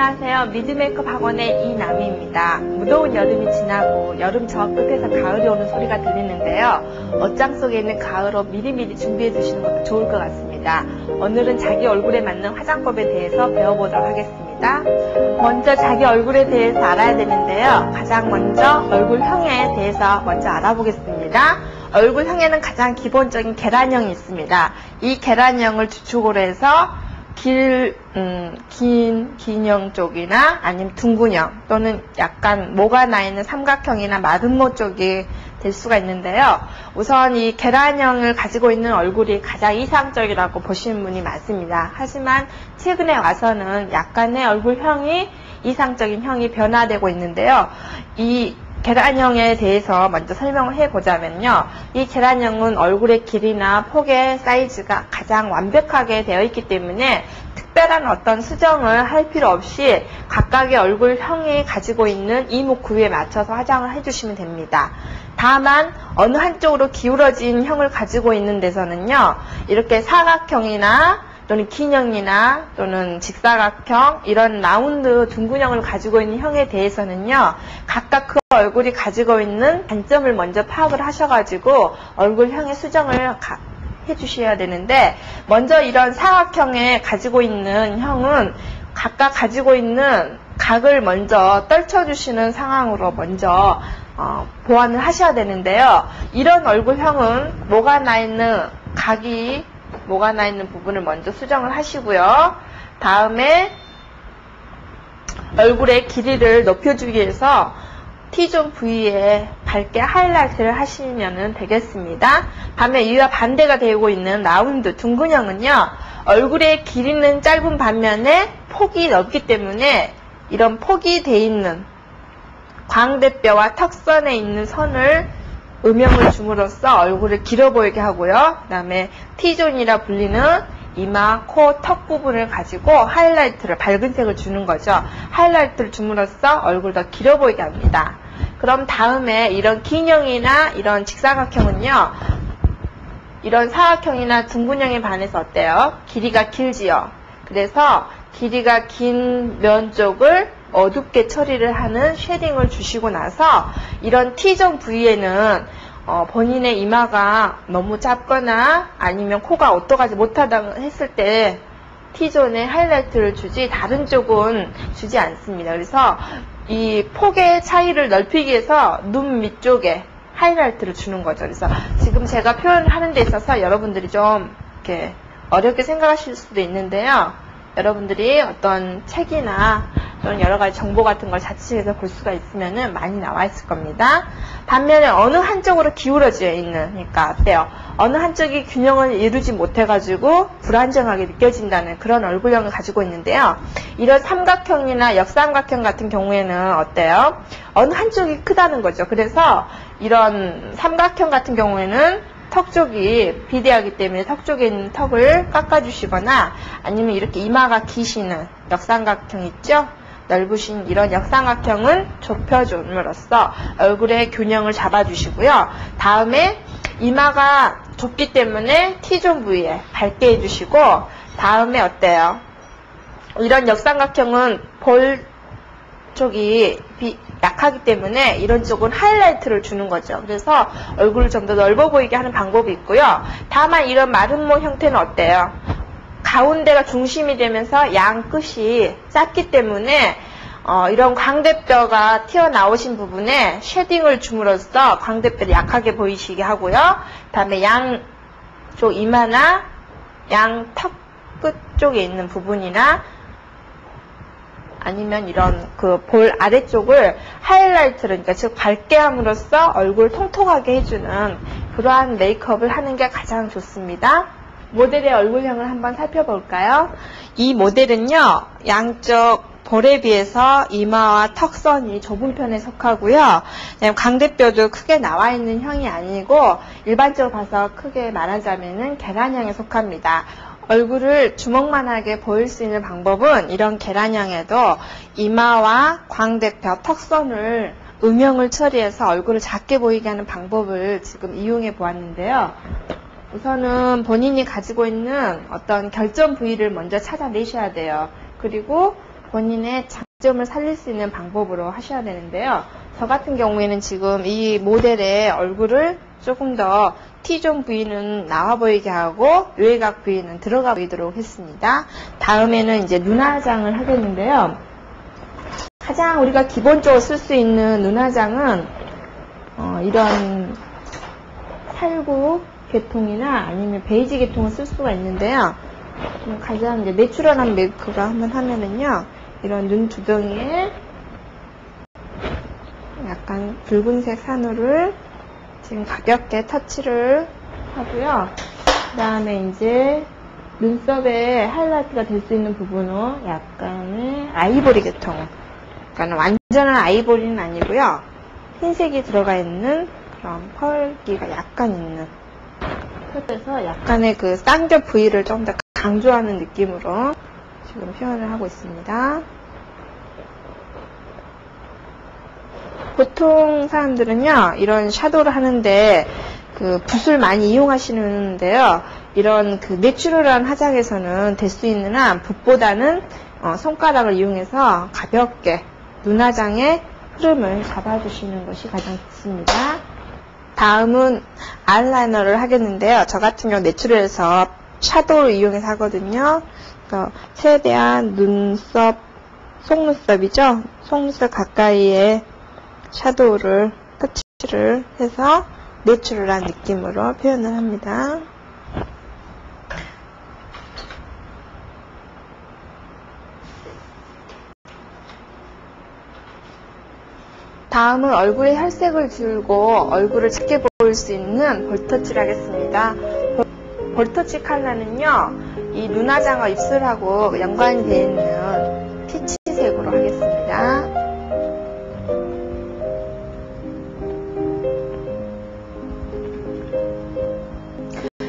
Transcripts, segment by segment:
안녕하세요. 미드메이크업 학원의 이남희입니다. 무더운 여름이 지나고 여름 저 끝에서 가을이 오는 소리가 들리는데요. 옷장 속에 있는 가을옷 미리미리 준비해 두시는 것도 좋을 것 같습니다. 오늘은 자기 얼굴에 맞는 화장법에 대해서 배워보도록 하겠습니다. 먼저 자기 얼굴에 대해서 알아야 되는데요. 가장 먼저 얼굴형에 대해서 먼저 알아보겠습니다. 얼굴형에는 가장 기본적인 계란형이 있습니다. 이 계란형을 주축으로 해서 긴형 쪽이나 아니면 둥근형 또는 약간 모가 나 있는 삼각형이나 마름모 쪽이 될 수가 있는데요. 우선 이 계란형을 가지고 있는 얼굴이 가장 이상적이라고 보시는 분이 많습니다. 하지만 최근에 와서는 약간의 얼굴형이 이상적인 형이 변화되고 있는데요. 이 계란형에 대해서 먼저 설명을 해보자면요. 이 계란형은 얼굴의 길이나 폭의 사이즈가 가장 완벽하게 되어 있기 때문에 특별한 어떤 수정을 할 필요 없이 각각의 얼굴형이 가지고 있는 이목 구비에 맞춰서 화장을 해주시면 됩니다. 다만 어느 한쪽으로 기울어진 형을 가지고 있는 데서는요. 이렇게 사각형이나 또는 긴형이나 또는 직사각형 이런 라운드 둥근형을 가지고 있는 형에 대해서는요. 각각 그 얼굴이 가지고 있는 단점을 먼저 파악을 하셔가지고 얼굴형의 수정을 해주셔야 되는데 먼저 이런 사각형에 가지고 있는 형은 각각 가지고 있는 각을 먼저 떨쳐주시는 상황으로 먼저 보완을 하셔야 되는데요. 이런 얼굴형은 모가 나 있는 부분을 먼저 수정을 하시고요. 다음에 얼굴의 길이를 높여주기 위해서 T존 부위에 밝게 하이라이트를 하시면 되겠습니다. 반면 이와 반대가 되고 있는 라운드 둥근형은요. 얼굴의 길이는 짧은 반면에 폭이 넓기 때문에 이런 폭이 돼 있는 광대뼈와 턱선에 있는 선을 음영을 줌으로써 얼굴을 길어 보이게 하고요. 그 다음에 T존이라 불리는 이마, 코, 턱 부분을 가지고 하이라이트를, 밝은 색을 주는 거죠. 하이라이트를 줌으로써 얼굴 더 길어 보이게 합니다. 그럼 다음에 이런 긴형이나 이런 직사각형은요. 이런 사각형이나 둥근형에 반해서 어때요? 길이가 길지요. 그래서 길이가 긴 면 쪽을 어둡게 처리를 하는 쉐딩을 주시고 나서 이런 T존 부위에는 본인의 이마가 너무 짧거나 아니면 코가 오똑하지 못하다 했을 때 T존에 하이라이트를 주지 다른 쪽은 주지 않습니다. 그래서 이 폭의 차이를 넓히기 위해서 눈 밑쪽에 하이라이트를 주는 거죠. 그래서 지금 제가 표현을 하는 데 있어서 여러분들이 좀 이렇게 어렵게 생각하실 수도 있는데요. 여러분들이 어떤 책이나 또는 여러 가지 정보 같은 걸 자취해서 볼 수가 있으면은 많이 나와 있을 겁니다. 반면에 어느 한쪽으로 기울어져 있는, 그러니까 어때요? 어느 한쪽이 균형을 이루지 못해가지고 불안정하게 느껴진다는 그런 얼굴형을 가지고 있는데요. 이런 삼각형이나 역삼각형 같은 경우에는 어때요? 어느 한쪽이 크다는 거죠. 그래서 이런 삼각형 같은 경우에는 턱 쪽이 비대하기 때문에 턱 쪽에 있는 턱을 깎아주시거나 아니면 이렇게 이마가 기시는 역삼각형 있죠? 넓으신 이런 역삼각형은 좁혀줌으로써 얼굴의 균형을 잡아주시고요. 다음에 이마가 좁기 때문에 T존 부위에 밝게 해주시고 다음에 어때요? 이런 역삼각형은 볼 쪽이 약하기 때문에 이런 쪽은 하이라이트를 주는 거죠. 그래서 얼굴을 좀 더 넓어 보이게 하는 방법이 있고요. 다만 이런 마름모 형태는 어때요? 가운데가 중심이 되면서 양 끝이 짧기 때문에 이런 광대뼈가 튀어나오신 부분에 쉐딩을 줌으로써 광대뼈를 약하게 보이시게 하고요. 그 다음에 양쪽 이마나 양 턱 끝 쪽에 있는 부분이나 아니면 이런 그 볼 아래쪽을 하이라이트를, 그러니까 즉 밝게 함으로써 얼굴 통통하게 해주는 그러한 메이크업을 하는 게 가장 좋습니다. 모델의 얼굴형을 한번 살펴볼까요? 이 모델은요, 양쪽 볼에 비해서 이마와 턱선이 좁은 편에 속하고요. 광대뼈도 크게 나와 있는 형이 아니고 일반적으로 봐서 크게 말하자면은 계란형에 속합니다. 얼굴을 주먹만하게 보일 수 있는 방법은 이런 계란형에도 이마와 광대뼈, 턱선을 음영을 처리해서 얼굴을 작게 보이게 하는 방법을 지금 이용해 보았는데요. 우선은 본인이 가지고 있는 어떤 결점 부위를 먼저 찾아내셔야 돼요. 그리고 본인의 장점을 살릴 수 있는 방법으로 하셔야 되는데요. 저 같은 경우에는 지금 이 모델의 얼굴을 조금 더 T존 부위는 나와 보이게 하고 외곽 부위는 들어가 보이도록 했습니다. 다음에는 이제 눈화장을 하겠는데요. 가장 우리가 기본적으로 쓸 수 있는 눈화장은 이런 살구 계통이나 아니면 베이지 계통을 쓸 수가 있는데요. 가장 이제 내추럴한 메이크업을 한번 하면은요, 이런 눈 두덩이에 약간 붉은색 산호를 지금 가볍게 터치를 하고요. 그 다음에 이제 눈썹에 하이라이트가 될 수 있는 부분은 약간의 아이보리 계통. 그러니까 완전한 아이보리는 아니고요. 흰색이 들어가 있는 그런 펄기가 약간 있는. 그래서 약간의 그 쌍꺼풀 부위를 좀 더 강조하는 느낌으로 지금 표현을 하고 있습니다. 보통 사람들은요, 이런 샤도우를 하는데 그 붓을 많이 이용하시는데요. 이런 그 내추럴한 화장에서는 될 수 있는 한 붓보다는 손가락을 이용해서 가볍게 눈화장의 흐름을 잡아주시는 것이 가장 좋습니다. 다음은 아이라이너를 하겠는데요. 저 같은 경우 내추럴에서 샤도우를 이용해서 하거든요. 그래서 최대한 눈썹, 속눈썹이죠. 속눈썹 가까이에 샤도우를 터치를 해서 내추럴한 느낌으로 표현을 합니다. 다음은 얼굴에 혈색을 줄고 얼굴을 작게 보일 수 있는 볼터치를 하겠습니다. 볼터치 컬러는요, 이 눈화장과 입술하고 연관이 되어 있는 피치색으로 하겠습니다.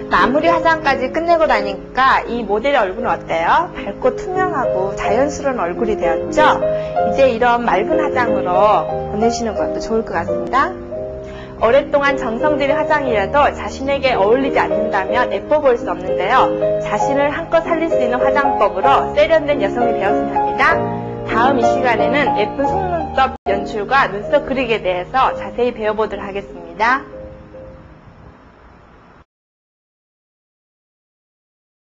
마무리 화장까지 끝내고 나니까 이 모델의 얼굴은 어때요? 밝고 투명하고 자연스러운 얼굴이 되었죠? 이제 이런 맑은 화장으로 보내시는 것도 좋을 것 같습니다. 오랫동안 정성 들인 화장이라도 자신에게 어울리지 않는다면 예뻐 보일 수 없는데요. 자신을 한껏 살릴 수 있는 화장법으로 세련된 여성이 되었으면 합니다. 다음 이 시간에는 예쁜 속눈썹 연출과 눈썹 그리기에 대해서 자세히 배워보도록 하겠습니다.